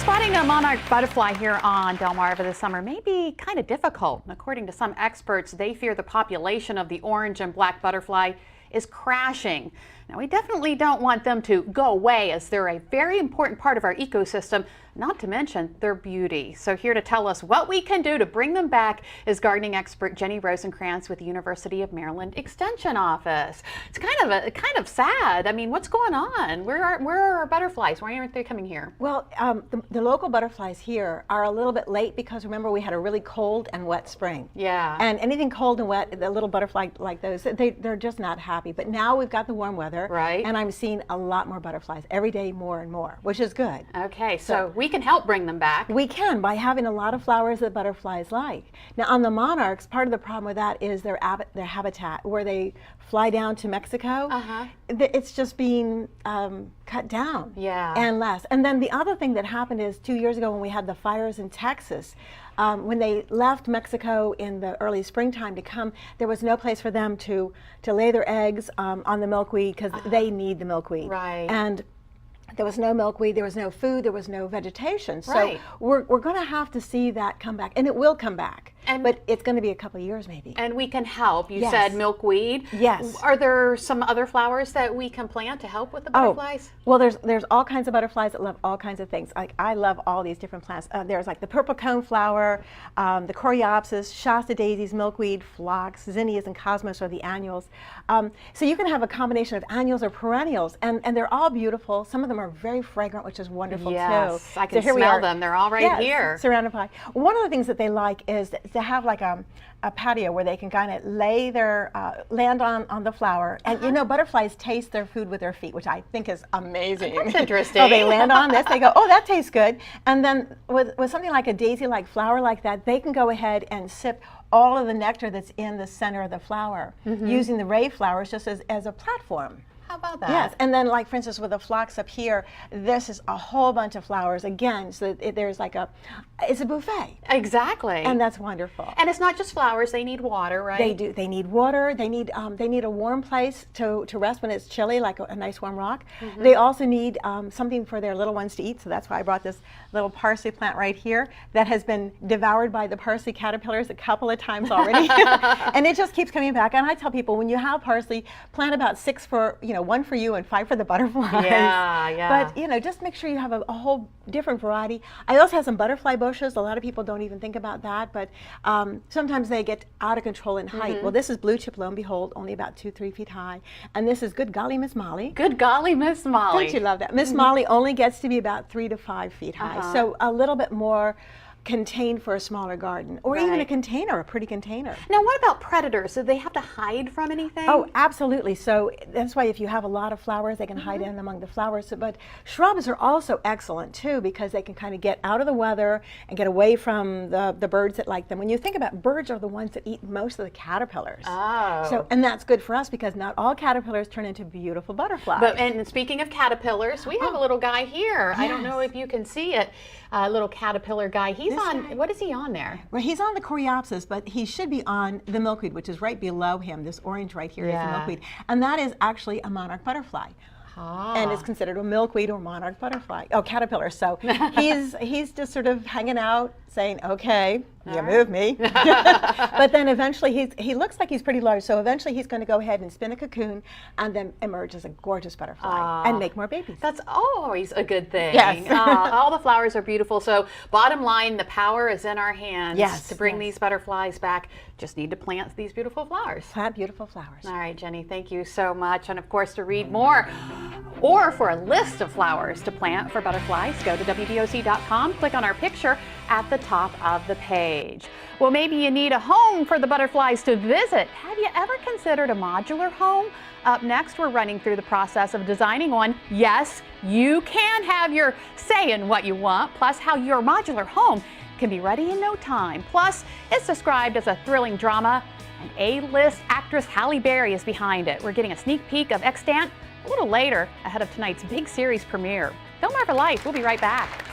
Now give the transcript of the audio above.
Spotting a monarch butterfly here on Delmarva this summer may be kind of difficult. According to some experts, they fear the population of the orange and black butterfly is crashing. Now, we definitely don't want them to go away, as they're a very important part of our ecosystem, not to mention their beauty. So here to tell us what we can do to bring them back is gardening expert Ginny Rosenkranz with the University of Maryland Extension Office. It's kind of sad. I mean, what's going on? Where are our butterflies? Why aren't they coming here? Well, the local butterflies here are a little bit late because remember we had a really cold and wet spring. Yeah. And anything cold and wet, the little butterfly like those, they're just not happy. But now we've got the warm weather. Right. And I'm seeing a lot more butterflies every day, more and more, which is good. Okay, so we can help bring them back. We can by having a lot of flowers that butterflies like. Now on the monarchs, part of the problem with that is their habitat, where they fly down to Mexico. It's just being cut down. Yeah. And less. And then the other thing that happened is 2 years ago when we had the fires in Texas, when they left Mexico in the early springtime to come, there was no place for them to lay their eggs on the milkweed, because they need the milkweed. Right. And there was no milkweed, there was no food, there was no vegetation. So right. we're going to have to see that come back, and it will come back. But it's going to be a couple of years maybe. And we can help. You Yes. said milkweed. Yes. Are there some other flowers that we can plant to help with the butterflies? Well, there's all kinds of butterflies that love all kinds of things. Like I love all these different plants. There's like the purple cone flower, the coreopsis, Shasta daisies, milkweed, phlox, zinnias, and cosmos are the annuals. So you can have a combination of annuals or perennials, and they're all beautiful. Some of them are very fragrant, which is wonderful too. Yes, I can so smell them. They're all right here. Surrounded by. One of the things that they like is to have like a patio where they can kind of lay their land on the flower, and you know, butterflies taste their food with their feet, which I think is amazing. That's interesting. So they land on this, they go, oh, that tastes good, and then with something like a daisy-like flower like that, they can go ahead and sip all of the nectar that's in the center of the flower, using the ray flowers just as a platform. How about that? Yes, and then like for instance with the phlox up here, this is a whole bunch of flowers again, so there's like it's a buffet. Exactly. And that's wonderful. And it's not just flowers, they need water, right? They do. They need water. They need a warm place to rest when it's chilly, like a nice warm rock. They also need something for their little ones to eat, so that's why I brought this little parsley plant right here that has been devoured by the parsley caterpillars a couple of times already. And it just keeps coming back. And I tell people, when you have parsley, plant about 6 for, one for you and 5 for the butterflies. Yeah, yeah. But just make sure you have a whole different variety. I also have some butterfly bushes. A lot of people don't even think about that, but sometimes they get out of control in height. Well, this is blue chip, lo and behold, only about 2-3 feet high. And this is good golly Miss Molly. Good golly Miss Molly. Don't you love that? Miss Molly only gets to be about 3 to 5 feet high. So a little bit more contained for a smaller garden, or even a container, a pretty container. Now, what about predators? Do they have to hide from anything? Oh, absolutely. So that's why if you have a lot of flowers, they can hide in among the flowers. So, but shrubs are also excellent too, because they can kind of get out of the weather and get away from the birds that like them. When you think about, birds are the ones that eat most of the caterpillars. Oh. So, and that's good for us because not all caterpillars turn into beautiful butterflies. And speaking of caterpillars, we have a little guy here. Yes. I don't know if you can see it. Little caterpillar guy. He's on, what is he on there? Well, he's on the coreopsis, but he should be on the milkweed, which is right below him. This orange right here is the milkweed. And that is actually a monarch butterfly. And it's considered a milkweed or monarch butterfly. Oh, caterpillar. So he's just sort of hanging out, saying, okay, you move me. But then eventually he looks like he's pretty large, so eventually he's going to go ahead and spin a cocoon and then emerge as a gorgeous butterfly and make more babies. That's always a good thing. Yes. All the flowers are beautiful. So bottom line, the power is in our hands to bring these butterflies back. Just need to plant these beautiful flowers. Plant beautiful flowers. All right, Jenny, thank you so much. And of course, to read more or for a list of flowers to plant for butterflies, go to wdoc.com, click on our picture at the top of the page. Well, maybe you need a home for the butterflies to visit. Have you ever considered a modular home? Up next, we're running through the process of designing one. Yes, you can have your say in what you want, plus how your modular home can be ready in no time. Plus, it's described as a thrilling drama, and A-list actress Halle Berry is behind it. We're getting a sneak peek of Extant a little later ahead of tonight's big series premiere. Delmarva Life, we'll be right back.